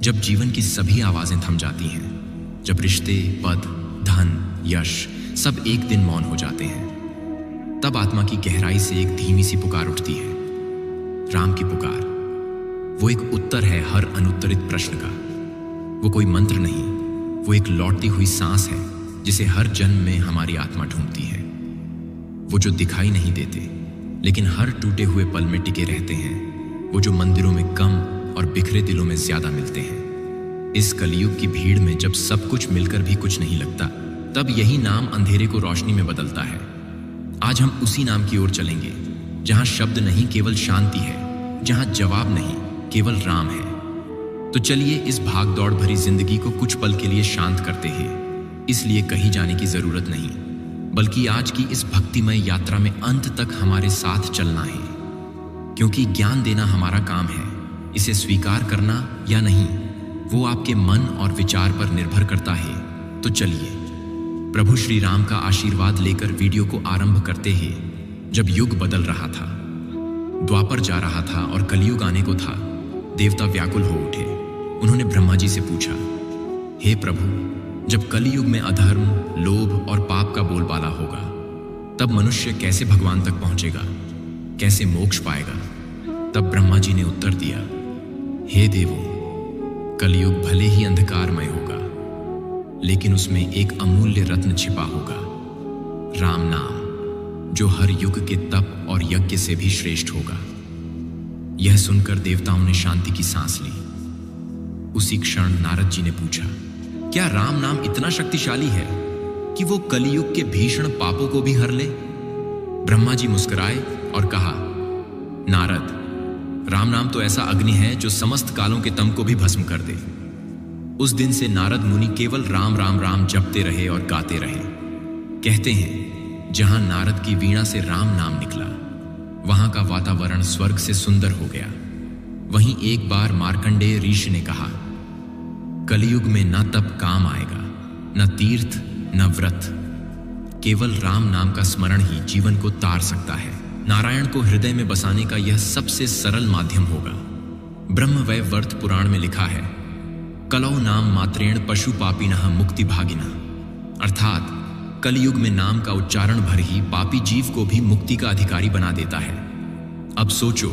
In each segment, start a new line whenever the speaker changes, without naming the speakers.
जब जीवन की सभी आवाजें थम जाती हैं, जब रिश्ते, पद, धन, यश सब एक दिन मौन हो जाते हैं, तब आत्मा की गहराई से एक धीमी सी पुकार उठती है। राम की पुकार, वो एक उत्तर है हर अनुत्तरित प्रश्न का। वो कोई मंत्र नहीं, वो एक लौटती हुई सांस है जिसे हर जन्म में हमारी आत्मा ढूंढती है। वो जो दिखाई नहीं देते लेकिन हर टूटे हुए पल में टिके रहते हैं, वो जो मंदिरों में कम और बिखरे दिलों में ज्यादा मिलते हैं। इस कलयुग की भीड़ में जब सब कुछ मिलकर भी कुछ नहीं लगता, तब यही नाम अंधेरे को रोशनी में बदलता है। आज हम उसी नाम की ओर चलेंगे जहां शब्द नहीं केवल शांति है, जहां जवाब नहीं केवल राम है। तो चलिए इस भाग दौड़ भरी जिंदगी को कुछ पल के लिए शांत करते हैं। इसलिए कहीं जाने की जरूरत नहीं, बल्कि आज की इस भक्तिमय यात्रा में अंत तक हमारे साथ चलना है। क्योंकि ज्ञान देना हमारा काम है, इसे स्वीकार करना या नहीं वो आपके मन और विचार पर निर्भर करता है। तो चलिए प्रभु श्री राम का आशीर्वाद लेकर वीडियो को आरंभ करते हैं। जब युग बदल रहा था, द्वापर जा रहा था और कलयुग आने को था, देवता व्याकुल हो उठे। उन्होंने ब्रह्मा जी से पूछा, हे प्रभु, जब कलयुग में अधर्म, लोभ और पाप का बोलबाला होगा, तब मनुष्य कैसे भगवान तक पहुंचेगा, कैसे मोक्ष पाएगा? तब ब्रह्मा जी ने उत्तर दिया, हे देवों, कलयुग भले ही अंधकारमय होगा, लेकिन उसमें एक अमूल्य रत्न छिपा होगा, राम नाम, जो हर युग के तप और यज्ञ से भी श्रेष्ठ होगा। यह सुनकर देवताओं ने शांति की सांस ली। उसी क्षण नारद जी ने पूछा, क्या राम नाम इतना शक्तिशाली है कि वो कलयुग के भीषण पापों को भी हर ले? ब्रह्मा जी मुस्कुराए और कहा, नारद, राम नाम तो ऐसा अग्नि है जो समस्त कालों के तम को भी भस्म कर दे। उस दिन से नारद मुनि केवल राम राम राम जपते रहे और गाते रहे। कहते हैं, जहां नारद की वीणा से राम नाम निकला, वहां का वातावरण स्वर्ग से सुंदर हो गया। वहीं एक बार मार्कंडेय ऋषि ने कहा, कलयुग में न तप काम आएगा, न तीर्थ, न व्रत, केवल राम नाम का स्मरण ही जीवन को तार सकता है। नारायण को हृदय में बसाने का यह सबसे सरल माध्यम होगा। ब्रह्मवैवर्त पुराण में लिखा है, कलौ नाम मात्रेण पशु पापिनः मुक्ति भागिनः, अर्थात कलयुग में नाम का उच्चारण भर ही पापी जीव को भी मुक्ति का अधिकारी बना देता है। अब सोचो,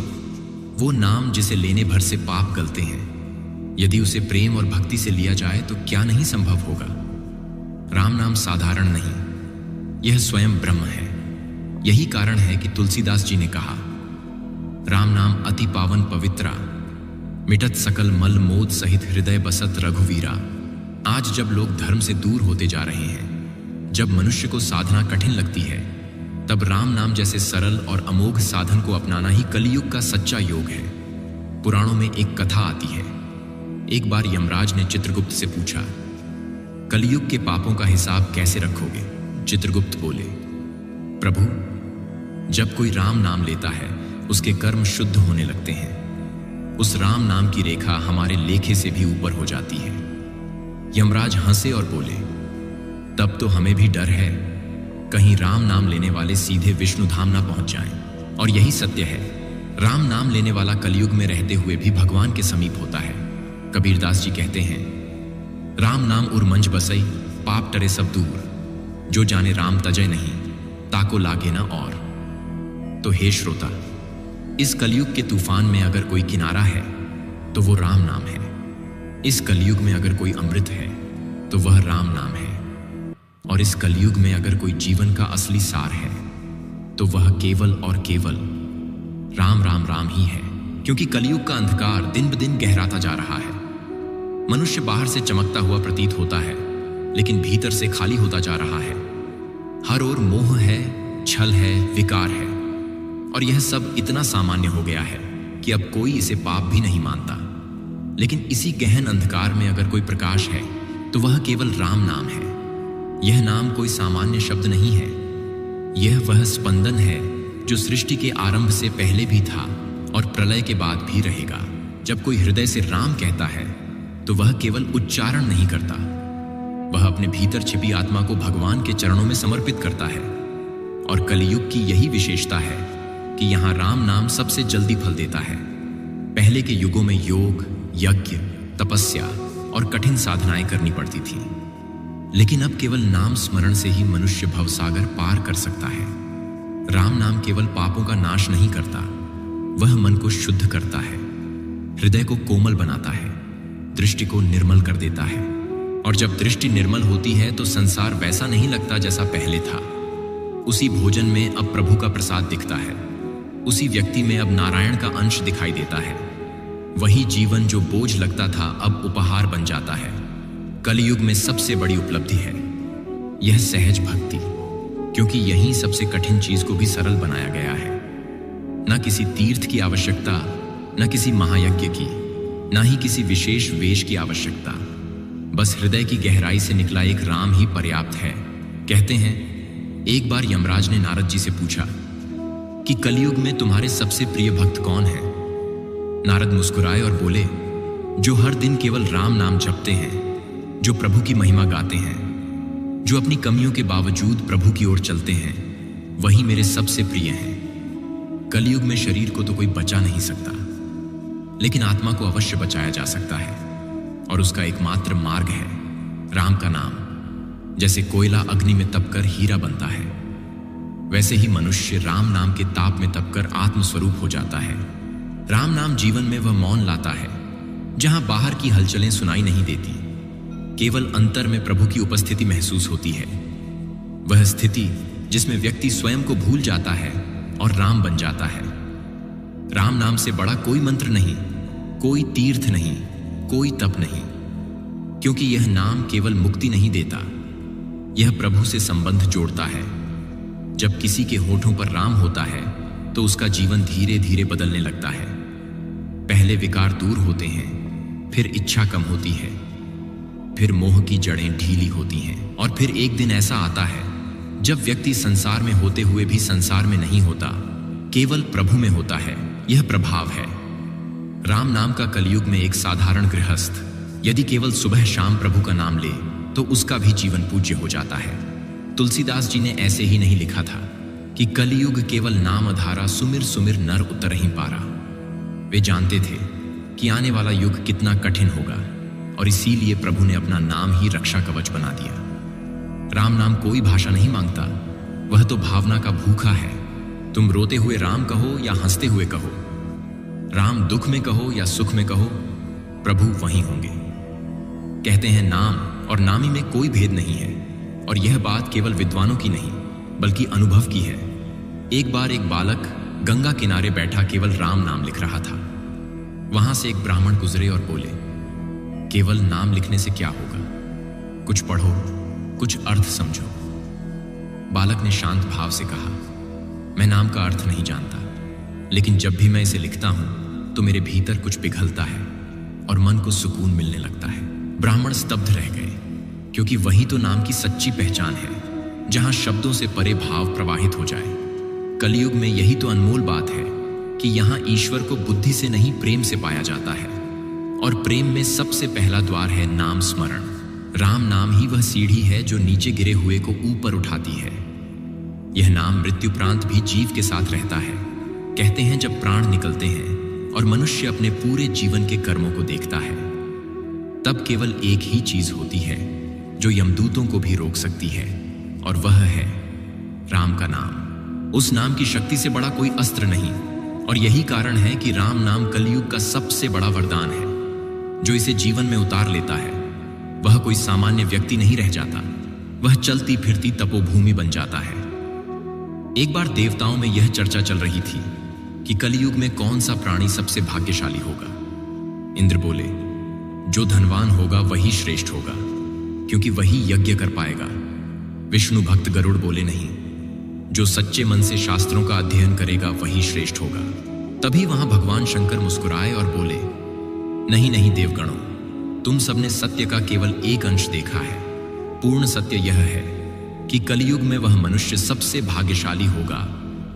वो नाम जिसे लेने भर से पाप गलते हैं, यदि उसे प्रेम और भक्ति से लिया जाए तो क्या नहीं संभव होगा? राम नाम साधारण नहीं, यह स्वयं ब्रह्म है। यही कारण है कि तुलसीदास जी ने कहा, राम नाम अति पावन पवित्रा, मिटत सकल मल मोद सहित हृदय बसत रघुवीरा। आज जब लोग धर्म से दूर होते जा रहे हैं, जब मनुष्य को साधना कठिन लगती है, तब राम नाम जैसे सरल और अमोघ साधन को अपनाना ही कलयुग का सच्चा योग है। पुराणों में एक कथा आती है। एक बार यमराज ने चित्रगुप्त से पूछा, कलयुग के पापों का हिसाब कैसे रखोगे? चित्रगुप्त बोले, प्रभु, जब कोई राम नाम लेता है, उसके कर्म शुद्ध होने लगते हैं। उस राम नाम की रेखा हमारे लेखे से भी ऊपर हो जाती है। यमराज हंसे और बोले, तब तो हमें भी डर है, कहीं राम नाम लेने वाले सीधे विष्णु धाम ना पहुंच जाएं। और यही सत्य है, राम नाम लेने वाला कलयुग में रहते हुए भी भगवान के समीप होता है। कबीरदास जी कहते हैं, राम नाम उर मंज बसई, पाप टरे सब दूर, जो जाने राम तजय नहीं, ताको लागे ना और। तो हे श्रोता, इस कलयुग के तूफान में अगर कोई किनारा है तो वो राम नाम है। इस कलयुग में अगर कोई अमृत है तो वह राम नाम है। और इस कलयुग में अगर कोई जीवन का असली सार है तो वह केवल और केवल राम राम राम ही है। क्योंकि कलयुग का अंधकार दिन ब दिन गहराता जा रहा है। मनुष्य बाहर से चमकता हुआ प्रतीत होता है, लेकिन भीतर से खाली होता जा रहा है। हर ओर मोह है, छल है, विकार है, और यह सब इतना सामान्य हो गया है कि अब कोई इसे पाप भी नहीं मानता। लेकिन इसी गहन अंधकार में अगर कोई प्रकाश है तो वह केवल राम नाम है। यह नाम कोई सामान्य शब्द नहीं है, यह वह स्पंदन है जो सृष्टि के आरंभ से पहले भी था और प्रलय के बाद भी रहेगा। जब कोई हृदय से राम कहता है तो वह केवल उच्चारण नहीं करता, वह अपने भीतर छिपी आत्मा को भगवान के चरणों में समर्पित करता है। और कलयुग की यही विशेषता है कि यहाँ राम नाम सबसे जल्दी फल देता है। पहले के युगों में योग, यज्ञ, तपस्या और कठिन साधनाएं करनी पड़ती थी। लेकिन अब केवल नाम स्मरण से ही मनुष्य भवसागर पार कर सकता है। राम नाम केवल पापों का नाश नहीं करता, वह मन को शुद्ध करता है, हृदय को कोमल बनाता है, दृष्टि को निर्मल कर देता है। और जब दृष्टि निर्मल होती है तो संसार वैसा नहीं लगता जैसा पहले था। उसी भोजन में अब प्रभु का प्रसाद दिखता है, उसी व्यक्ति में अब नारायण का अंश दिखाई देता है। वही जीवन जो बोझ लगता था अब उपहार बन जाता है। कलयुग में सबसे बड़ी उपलब्धि है यह सहज भक्ति, क्योंकि यही सबसे कठिन चीज को भी सरल बनाया गया है। न किसी तीर्थ की आवश्यकता, न किसी महायज्ञ की, न ही किसी विशेष वेश की आवश्यकता। बस हृदय की गहराई से निकला एक राम ही पर्याप्त है। कहते हैं एक बार यमराज ने नारद जी से पूछा कि कलयुग में तुम्हारे सबसे प्रिय भक्त कौन है। नारद मुस्कुराए और बोले, जो हर दिन केवल राम नाम जपते हैं, जो प्रभु की महिमा गाते हैं, जो अपनी कमियों के बावजूद प्रभु की ओर चलते हैं, वही मेरे सबसे प्रिय हैं। कलयुग में शरीर को तो कोई बचा नहीं सकता, लेकिन आत्मा को अवश्य बचाया जा सकता है, और उसका एकमात्र मार्ग है राम का नाम। जैसे कोयला अग्नि में तपकर हीरा बनता है, वैसे ही मनुष्य राम नाम के ताप में तपकर आत्मस्वरूप हो जाता है। राम नाम जीवन में वह मौन लाता है जहां बाहर की हलचलें सुनाई नहीं देती, केवल अंतर में प्रभु की उपस्थिति महसूस होती है। वह स्थिति जिसमें व्यक्ति स्वयं को भूल जाता है और राम बन जाता है। राम नाम से बड़ा कोई मंत्र नहीं, कोई तीर्थ नहीं, कोई तप नहीं, क्योंकि यह नाम केवल मुक्ति नहीं देता, यह प्रभु से संबंध जोड़ता है। जब किसी के होठों पर राम होता है तो उसका जीवन धीरे धीरे बदलने लगता है। पहले विकार दूर होते हैं, फिर इच्छा कम होती है, फिर मोह की जड़ें ढीली होती हैं, और फिर एक दिन ऐसा आता है जब व्यक्ति संसार में होते हुए भी संसार में नहीं होता, केवल प्रभु में होता है। यह प्रभाव है राम नाम का। कलयुग में एक साधारण गृहस्थ यदि केवल सुबह शाम प्रभु का नाम ले तो उसका भी जीवन पूज्य हो जाता है। तुलसीदास जी ने ऐसे ही नहीं लिखा था कि कलयुग केवल नाम अधारा, सुमिर सुमिर नर उतरहि पारा। वे जानते थे कि आने वाला युग कितना कठिन होगा, और इसीलिए प्रभु ने अपना नाम ही रक्षा कवच बना दिया। राम नाम कोई भाषा नहीं मांगता, वह तो भावना का भूखा है। तुम रोते हुए राम कहो या हंसते हुए कहो, राम दुख में कहो या सुख में कहो, प्रभु वहीं होंगे। कहते हैं नाम और नामी में कोई भेद नहीं है, और यह बात केवल विद्वानों की नहीं बल्कि अनुभव की है। एक बार एक बालक गंगा किनारे बैठा केवल राम नाम लिख रहा था। वहां से एक ब्राह्मण गुजरे और बोले, केवल नाम लिखने से क्या होगा, कुछ पढ़ो, कुछ अर्थ समझो। बालक ने शांत भाव से कहा, मैं नाम का अर्थ नहीं जानता, लेकिन जब भी मैं इसे लिखता हूं तो मेरे भीतर कुछ पिघलता है और मन को सुकून मिलने लगता है। ब्राह्मण स्तब्ध रह गए, क्योंकि वही तो नाम की सच्ची पहचान है, जहां शब्दों से परे भाव प्रवाहित हो जाए। कलयुग में यही तो अनमोल बात है कि यहां ईश्वर को बुद्धि से नहीं प्रेम से पाया जाता है, और प्रेम में सबसे पहला द्वार है नाम स्मरण। राम नाम ही वह सीढ़ी है जो नीचे गिरे हुए को ऊपर उठाती है। यह नाम मृत्युपरांत भी जीव के साथ रहता है। कहते हैं जब प्राण निकलते हैं और मनुष्य अपने पूरे जीवन के कर्मों को देखता है, तब केवल एक ही चीज होती है जो यमदूतों को भी रोक सकती है, और वह है राम का नाम। उस नाम की शक्ति से बड़ा कोई अस्त्र नहीं, और यही कारण है कि राम नाम कलयुग का सबसे बड़ा वरदान है। जो इसे जीवन में उतार लेता है वह कोई सामान्य व्यक्ति नहीं रह जाता, वह चलती फिरती तपोभूमि बन जाता है। एक बार देवताओं में यह चर्चा चल रही थी कि कलयुग में कौन सा प्राणी सबसे भाग्यशाली होगा। इंद्र बोले, जो धनवान होगा वही श्रेष्ठ होगा, क्योंकि वही यज्ञ कर पाएगा। विष्णु भक्त गरुड़ बोले, नहीं, जो सच्चे मन से शास्त्रों का अध्ययन करेगा वही श्रेष्ठ होगा। तभी वहां भगवान शंकर मुस्कुराए और बोले, नहीं नहीं देवगणों, तुम सबने सत्य का केवल एक अंश देखा है। पूर्ण सत्य यह है कि कलयुग में वह मनुष्य सबसे भाग्यशाली होगा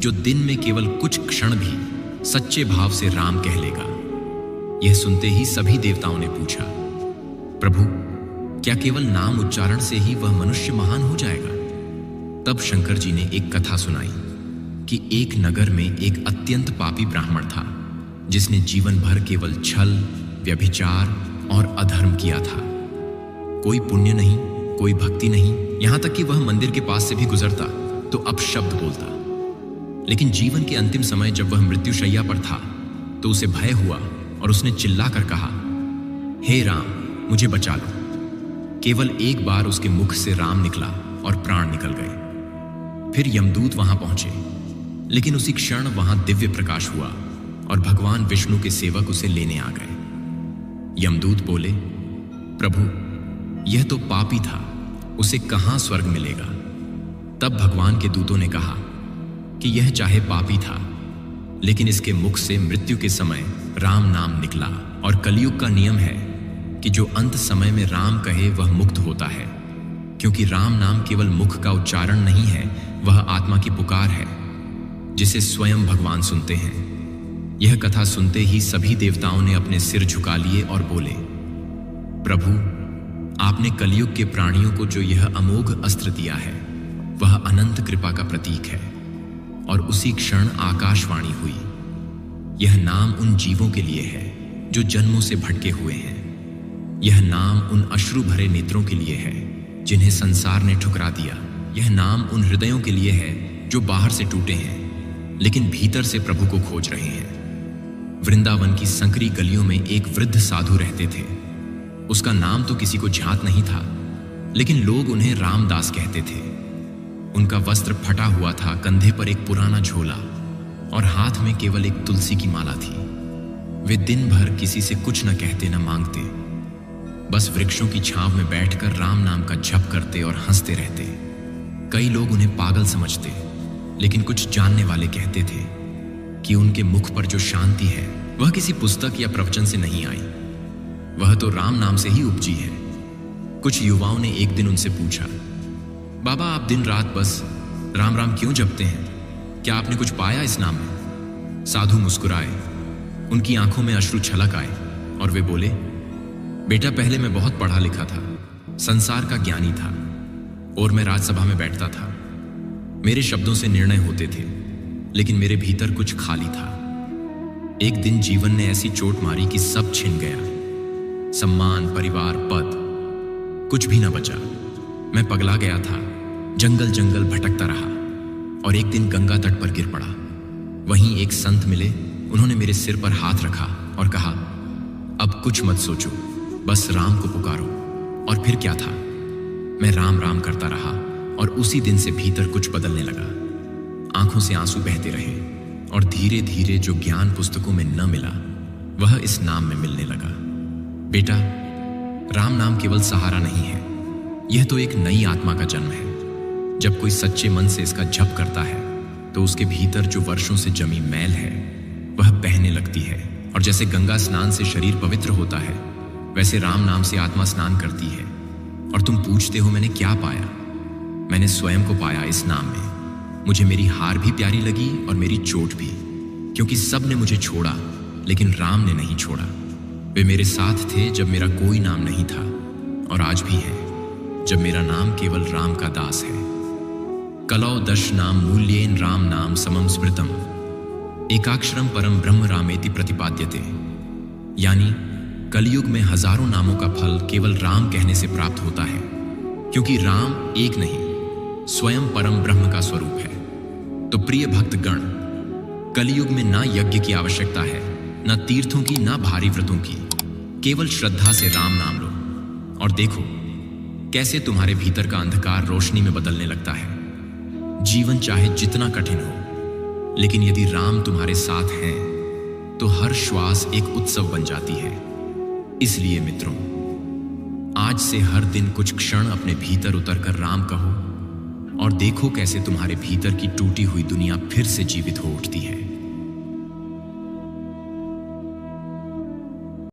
जो दिन में केवल कुछ क्षण भी सच्चे भाव से राम कह लेगा। यह सुनते ही सभी देवताओं ने पूछा, प्रभु, क्या केवल नाम उच्चारण से ही वह मनुष्य महान हो जाएगा? तब शंकर जी ने एक कथा सुनाई कि एक नगर में एक अत्यंत पापी ब्राह्मण था, जिसने जीवन भर केवल छल, व्यभिचार और अधर्म किया था। कोई पुण्य नहीं, कोई भक्ति नहीं, यहां तक कि वह मंदिर के पास से भी गुजरता तो अपशब्द बोलता। लेकिन जीवन के अंतिम समय जब वह मृत्युशैया पर था तो उसे भय हुआ और उसने चिल्लाकर कहा, हे राम, मुझे बचा लो। केवल एक बार उसके मुख से राम निकला और प्राण निकल गए। फिर यमदूत वहां पहुंचे, लेकिन उसी क्षण वहां दिव्य प्रकाश हुआ और भगवान विष्णु के सेवक उसे लेने आ गए। यमदूत बोले, प्रभु, यह तो पापी था, उसे कहां स्वर्ग मिलेगा? तब भगवान के दूतों ने कहा कि यह चाहे पापी था, लेकिन इसके मुख से मृत्यु के समय राम नाम निकला, और कलयुग का नियम है कि जो अंत समय में राम कहे वह मुक्त होता है, क्योंकि राम नाम केवल मुख का उच्चारण नहीं है, वह आत्मा की पुकार है जिसे स्वयं भगवान सुनते हैं। यह कथा सुनते ही सभी देवताओं ने अपने सिर झुका लिए और बोले, प्रभु, आपने कलयुग के प्राणियों को जो यह अमोघ अस्त्र दिया है वह अनंत कृपा का प्रतीक है। और उसी क्षण आकाशवाणी हुई, यह नाम उन जीवों के लिए है जो जन्मों से भटके हुए हैं। यह नाम उन अश्रु भरे नेत्रों के लिए है जिन्हें संसार ने ठुकरा दिया। यह नाम उन हृदयों के लिए है जो बाहर से टूटे हैं लेकिन भीतर से प्रभु को खोज रहे हैं। वृंदावन की संकरी गलियों में एक वृद्ध साधु रहते थे। उसका नाम तो किसी को ज्ञात नहीं था, लेकिन लोग उन्हें रामदास कहते थे। उनका वस्त्र फटा हुआ था, कंधे पर एक पुराना झोला और हाथ में केवल एक तुलसी की माला थी। वे दिन भर किसी से कुछ न कहते न मांगते, बस वृक्षों की छांव में बैठकर राम नाम का जप करते और हंसते रहते। कई लोग उन्हें पागल समझते, लेकिन कुछ जानने वाले कहते थे कि उनके मुख पर जो शांति है वह किसी पुस्तक या प्रवचन से नहीं आई, वह तो राम नाम से ही उपजी है। कुछ युवाओं ने एक दिन उनसे पूछा, बाबा, आप दिन रात बस राम राम क्यों जपते हैं? क्या आपने कुछ पाया इस नाम में? साधु मुस्कुराए, उनकी आंखों में अश्रु छलक आए और वे बोले, बेटा, पहले मैं बहुत पढ़ा लिखा था, संसार का ज्ञानी था और मैं राजसभा में बैठता था। मेरे शब्दों से निर्णय होते थे, लेकिन मेरे भीतर कुछ खाली था। एक दिन जीवन ने ऐसी चोट मारी कि सब छिन गया, सम्मान, परिवार, पद, कुछ भी न बचा। मैं पगला गया था, जंगल जंगल भटकता रहा और एक दिन गंगा तट पर गिर पड़ा। वहीं एक संत मिले, उन्होंने मेरे सिर पर हाथ रखा और कहा, अब कुछ मत सोचो, बस राम को पुकारो। और फिर क्या था, मैं राम राम करता रहा और उसी दिन से भीतर कुछ बदलने लगा। आंखों से आंसू बहते रहे और धीरे धीरे जो ज्ञान पुस्तकों में न मिला वह इस नाम में मिलने लगा। बेटा, राम नाम केवल सहारा नहीं है, यह तो एक नई आत्मा का जन्म है। जब कोई सच्चे मन से इसका जप करता है तो उसके भीतर जो वर्षों से जमी मैल है वह बहने लगती है, और जैसे गंगा स्नान से शरीर पवित्र होता है वैसे राम नाम से आत्मा स्नान करती है। और तुम पूछते हो मैंने क्या पाया? मैंने स्वयं को पाया इस नाम में। मुझे मेरी हार भी प्यारी लगी और मेरी चोट भी, क्योंकि सब ने मुझे छोड़ा लेकिन राम ने नहीं छोड़ा। वे मेरे साथ थे जब मेरा कोई नाम नहीं था और आज भी है जब मेरा नाम केवल राम का दास है। कलौ दश नाम मूल्येन राम नाम समम स्मृतम, एकाक्षरम परम ब्रह्म रामेति प्रतिपाद्यते। यानी कलयुग में हजारों नामों का फल केवल राम कहने से प्राप्त होता है, क्योंकि राम एक नहीं, स्वयं परम ब्रह्म का स्वरूप है। तो प्रिय भक्त गण, कलयुग में ना यज्ञ की आवश्यकता है, ना तीर्थों की, ना भारी व्रतों की। केवल श्रद्धा से राम नाम लो और देखो कैसे तुम्हारे भीतर का अंधकार रोशनी में बदलने लगता है। जीवन चाहे जितना कठिन हो, लेकिन यदि राम तुम्हारे साथ हैं तो हर श्वास एक उत्सव बन जाती है। इसलिए मित्रों, आज से हर दिन कुछ क्षण अपने भीतर उतरकर राम कहो और देखो कैसे तुम्हारे भीतर की टूटी हुई दुनिया फिर से जीवित हो उठती है।